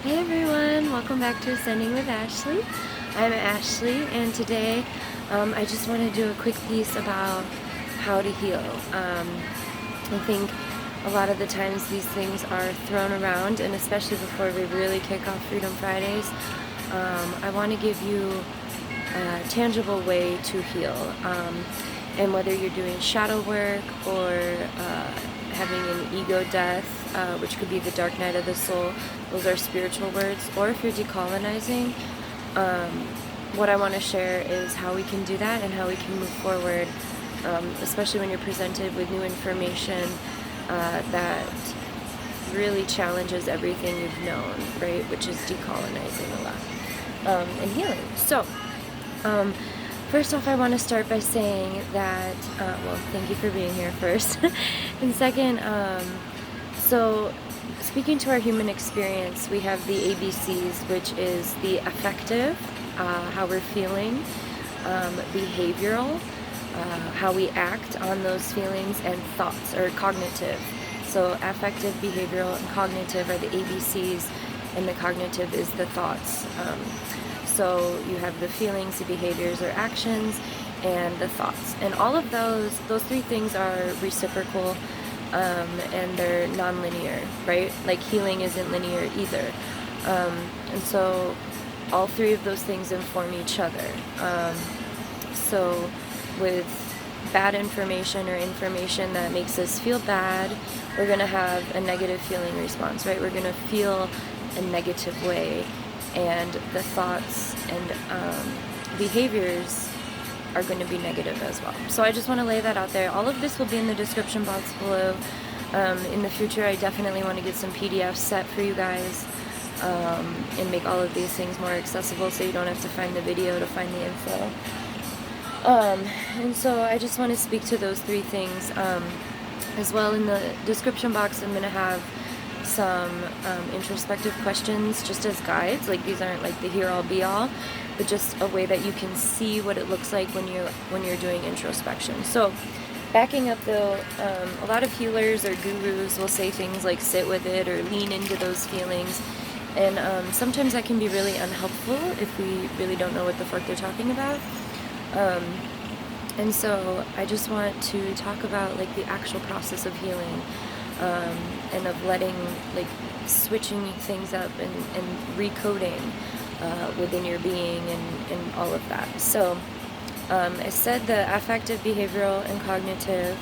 Hey everyone, welcome back to Ascending with Ashley. I'm Ashley, and today I just want to do a quick piece about how to heal. I think a lot of the times these things are thrown around, and especially before we really kick off Freedom Fridays, I want to give you a tangible way to heal. And whether you're doing shadow work or having an ego death, which could be the dark night of the soul, those are spiritual words, or if you're decolonizing, what I want to share is how we can do that and how we can move forward, especially when you're presented with new information that really challenges everything you've known, right, which is decolonizing a lot, and healing. So, first off, I want to start by saying that, well, thank you for being here first. And second, so speaking to our human experience, we have the ABCs, which is the affective, how we're feeling, behavioral, how we act on those feelings, and thoughts, or cognitive. So affective, behavioral, and cognitive are the ABCs, and the cognitive is the thoughts. So you have the feelings, the behaviors or actions, and the thoughts. And all of those three things are reciprocal, and they're non-linear, right? Like healing isn't linear either. And so all three of those things inform each other. So with bad information or information that makes us feel bad, we're going to have a negative feeling response, right? We're going to feel a negative way. And the thoughts and behaviors are going to be negative as well. So I just want to lay that out there. All of this will be in the description box below. In the future, I definitely want to get some PDFs set for you guys, and make all of these things more accessible so you don't have to find the video to find the info. And so I just want to speak to those three things. As well, in the description box, I'm going to have some introspective questions just as guides. Like, these aren't like the here-all be-all, but just a way that you can see what it looks like when you're doing introspection. So backing up though, a lot of healers or gurus will say things like sit with it or lean into those feelings, and sometimes that can be really unhelpful if we really don't know what the fuck they're talking about. And so I just want to talk about like the actual process of healing, and of letting, like, switching things up and recoding within your being and all of that. So I said the affective, behavioral, and cognitive.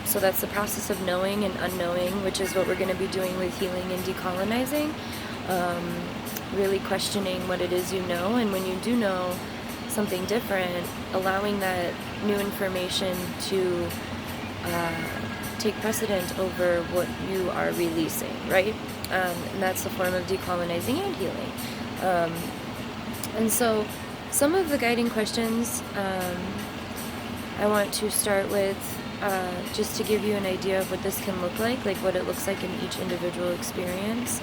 So that's the process of knowing and unknowing, which is what we're going to be doing with healing and decolonizing. Really questioning what it is you know, and when you do know something different, allowing that new information to take precedent over what you are releasing, right? And that's the form of decolonizing and healing. And so some of the guiding questions I want to start with, just to give you an idea of what this can look like what it looks like in each individual experience.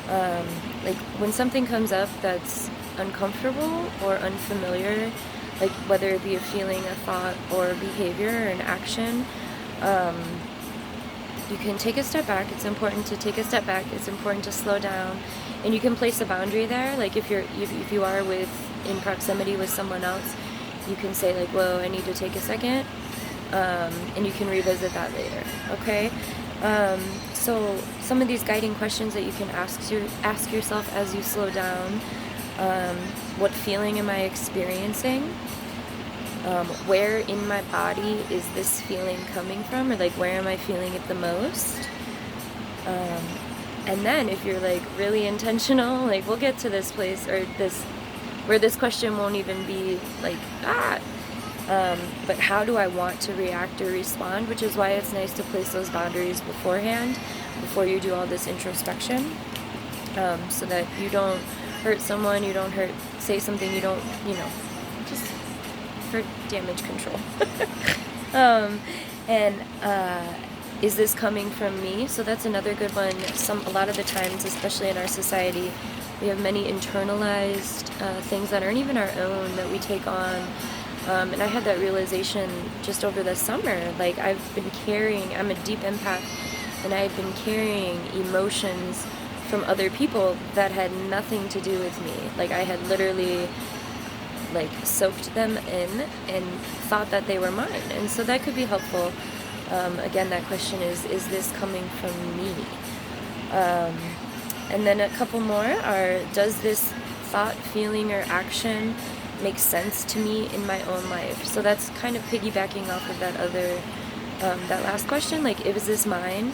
Like when something comes up that's uncomfortable or unfamiliar, like whether it be a feeling, a thought, or a behavior or an action, you can take a step back. It's important to take a step back. It's important to slow down, and you can place a boundary there. Like if you are in proximity with someone else, you can say like, whoa, I need to take a second, and you can revisit that later. Okay. So some of these guiding questions that you can ask yourself as you slow down: what feeling am I experiencing? Where in my body is this feeling coming from, or like where am I feeling it the most? And then if you're like really intentional, like we'll get to this place or this where this question won't even be like but how do I want to react or respond, which is why it's nice to place those boundaries beforehand, before you do all this introspection, so that you don't hurt someone, you don't say something you don't, just for damage control. Is this coming from me? So that's another good one. A lot of the times, especially in our society, we have many internalized things that aren't even our own that we take on. And I had that realization just over the summer. Like I'm a deep empath, and I had been carrying emotions from other people that had nothing to do with me. Like, I had literally like soaked them in and thought that they were mine. And so that could be helpful. Again, that question is this coming from me? And then a couple more are, does this thought, feeling, or action make sense to me in my own life? So that's kind of piggybacking off of that other, that last question, like, is this mine?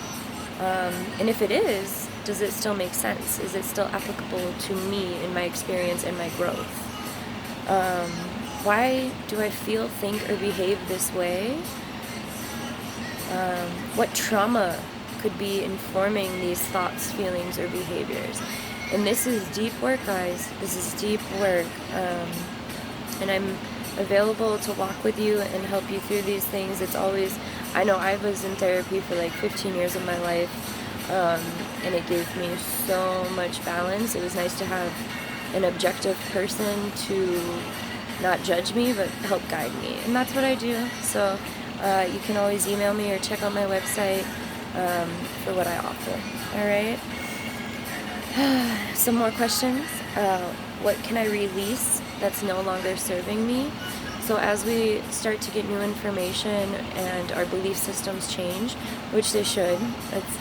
And if it is, does it still make sense? Is it still applicable to me in my experience and my growth? Why do I feel, think, or behave this way? What trauma could be informing these thoughts, feelings, or behaviors? And this is deep work, guys. This is deep work. And I'm available to walk with you and help you through these things. It's always, I know I was in therapy for like 15 years of my life, and it gave me so much balance. It was nice to have an objective person to not judge me, but help guide me. And that's what I do. So you can always email me or check out my website for what I offer. All right. Some more questions. What can I release that's no longer serving me? So as we start to get new information and our belief systems change, which they should,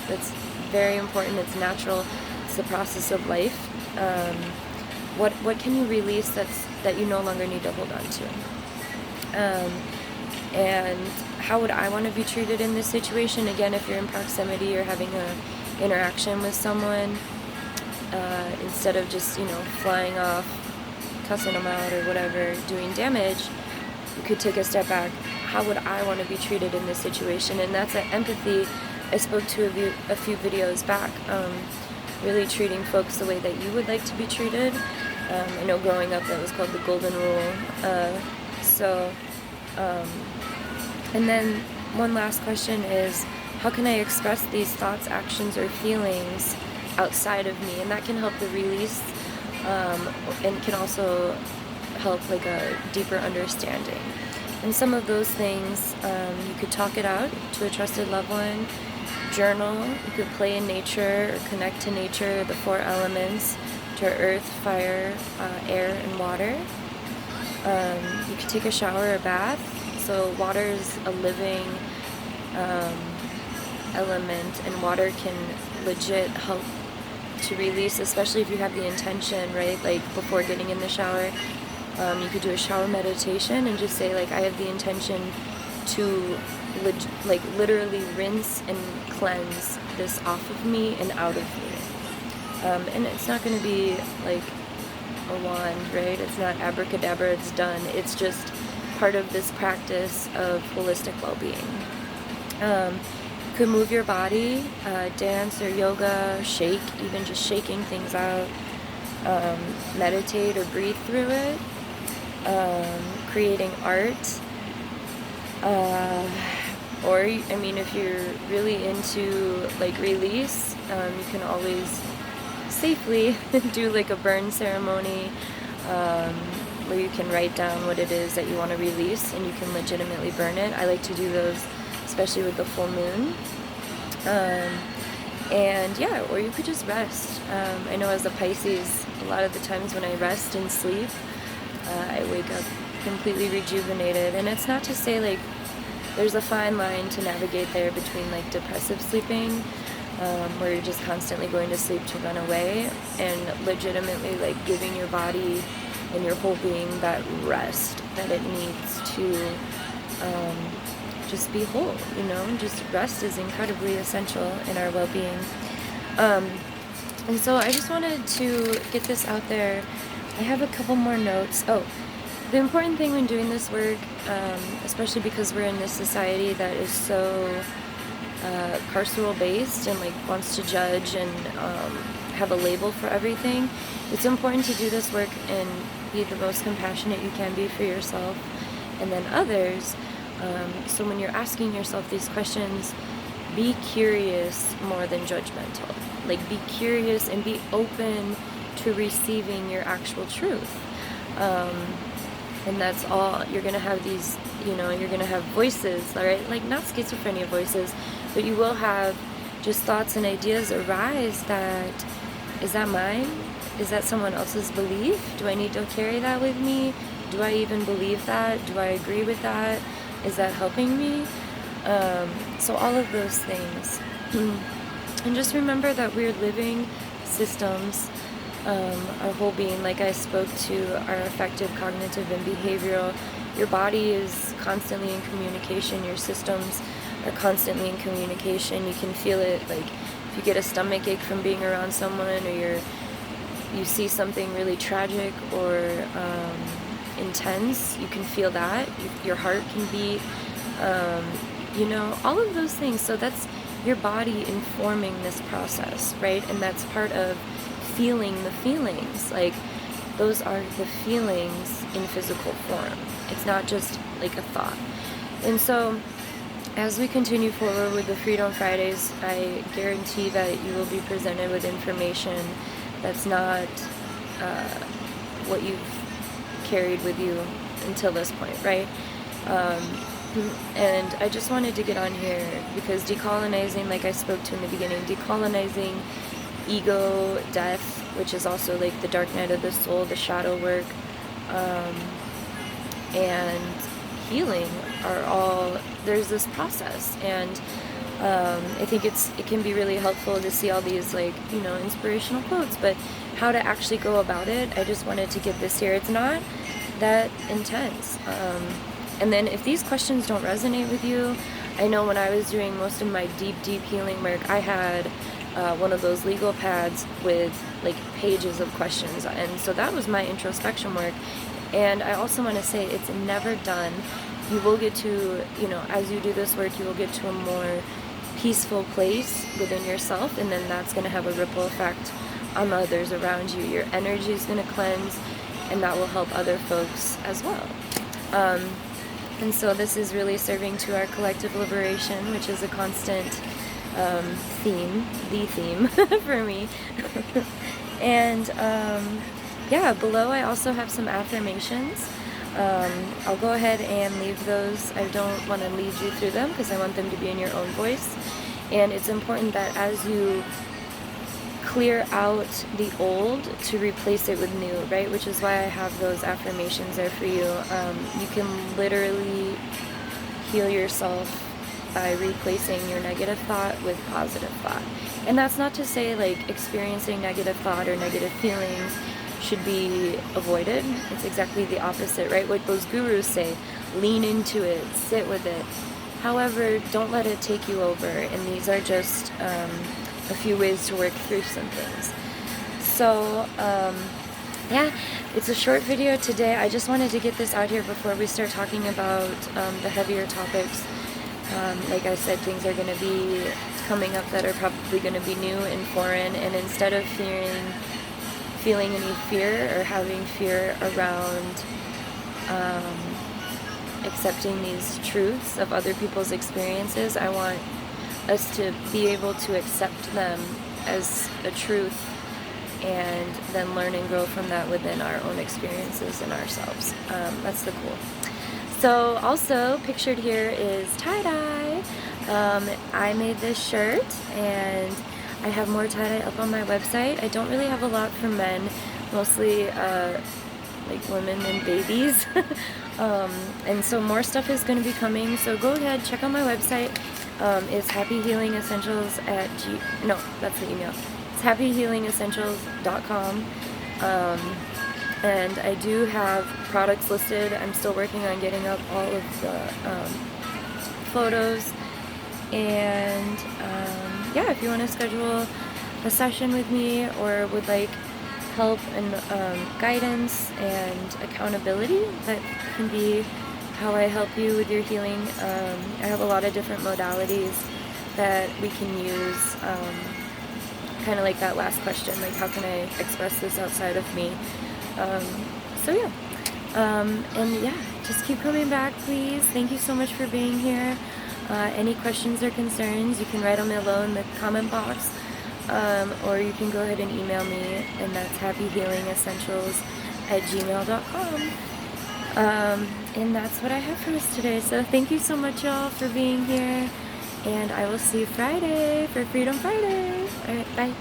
that's very important. It's natural. It's the process of life. What can you release that you no longer need to hold on to? And how would I want to be treated in this situation? Again, if you're in proximity or having an interaction with someone, instead of just, flying off, cussing them out or whatever, doing damage, you could take a step back. How would I want to be treated in this situation? And that's an empathy. I spoke to a few videos back, really treating folks the way that you would like to be treated. I know growing up that was called the golden rule. And then one last question is, how can I express these thoughts, actions, or feelings outside of me? And that can help the release, and can also help like a deeper understanding. And some of those things, you could talk it out to a trusted loved one, journal, you could play in nature or connect to nature, the 4 elements, to earth, fire, air, and water. You could take a shower or bath. So water is a living element, and water can legit help to release, especially if you have the intention, right? Like before getting in the shower, you could do a shower meditation and just say, like, I have the intention to literally rinse and cleanse this off of me and out of me. And it's not going to be like a wand, right? It's not abracadabra, it's done. It's just part of this practice of holistic well-being. You could move your body, dance or yoga, shake, even just shaking things out, meditate or breathe through it, creating art, or, I mean, if you're really into like release, you can always safely do like a burn ceremony, where you can write down what it is that you want to release and you can legitimately burn it. I like to do those especially with the full moon. And yeah, or you could just rest. I know as a Pisces, a lot of the times when I rest and sleep, I wake up completely rejuvenated. And it's not to say like there's a fine line to navigate there between like depressive sleeping, where you're just constantly going to sleep to run away, and legitimately like giving your body and your whole being that rest that it needs to just be whole, just rest is incredibly essential in our well-being. And so I just wanted to get this out there. I have a couple more notes. The important thing when doing this work, especially because we're in this society that is so carceral based and like wants to judge and have a label for everything, it's important to do this work and be the most compassionate you can be for yourself and then others. So when you're asking yourself these questions, be curious more than judgmental. Like, be curious and be open to receiving your actual truth. And that's all. You're going to have these, you're going to have voices, all right? Like, not schizophrenia voices, but you will have just thoughts and ideas arise that Is that mine? Is that someone else's belief? Do I need to carry that with me? Do I even believe that? Do I agree with that? Is that helping me? So all of those things. And just remember that we're living systems, our whole being. Like I spoke to our affective, cognitive, and behavioral. Your body is constantly in communication. Your systems are constantly in communication. You can feel it, like if you get a stomach ache from being around someone, or you see something really tragic or intense, you can feel that. Your heart can beat, all of those things. So that's your body informing this process, right? And that's part of feeling the feelings. Like, those are the feelings in physical form. It's not just like a thought. And so as we continue forward with the Freedom Fridays, I guarantee that you will be presented with information that's not what you've carried with you until this point, right? And I just wanted to get on here because decolonizing, like I spoke to in the beginning, decolonizing ego, death, which is also like the dark night of the soul, the shadow work, and healing are all, there's this process. And I think it can be really helpful to see all these inspirational quotes, but how to actually go about it, I just wanted to get this here. It's not that intense. And then if these questions don't resonate with you, I know when I was doing most of my deep healing work, I had one of those legal pads with like pages of questions, and so that was my introspection work. And I also want to say it's never done. You will get to, as you do this work, you will get to a more peaceful place within yourself, and then that's going to have a ripple effect on others around you. Your energy is going to cleanse, and that will help other folks as well. And so this is really serving to our collective liberation, which is a constant theme for me. And below I also have some affirmations. I'll go ahead and leave those. I don't want to lead you through them because I want them to be in your own voice. And it's important that as you clear out the old, to replace it with new, right? Which is why I have those affirmations there for you. You can literally heal yourself by replacing your negative thought with positive thought. And that's not to say like experiencing negative thought or negative feelings should be avoided. It's exactly the opposite, right? What those gurus say, lean into it, sit with it. However, don't let it take you over. And these are just a few ways to work through some things. So it's a short video today. I just wanted to get this out here before we start talking about the heavier topics. Like I said, things are going to be coming up that are probably going to be new and foreign, and instead of feeling any fear or having fear around accepting these truths of other people's experiences, I want us to be able to accept them as a truth and then learn and grow from that within our own experiences and ourselves. That's the cool. So also pictured here is tie-dye. I made this shirt, and I have more tie-dye up on my website. I don't really have a lot for men, mostly like women and babies. And so more stuff is going to be coming, so go ahead, check out my website. It's happyhealingessentials that's the email. It's happyhealingessentials.com. And I do have products listed. I'm still working on getting up all of the photos. And if you want to schedule a session with me or would like help and guidance and accountability, that can be how I help you with your healing. I have a lot of different modalities that we can use, kind of like that last question, like how can I express this outside of me? Just keep coming back, please. Thank you so much for being here. Any questions or concerns, you can write them below in the comment box, or you can go ahead and email me, and that's happyhealingessentials@gmail.com. And that's what I have for us today. So thank you so much, y'all, for being here, and I will see you Friday for Freedom Friday. All right, bye.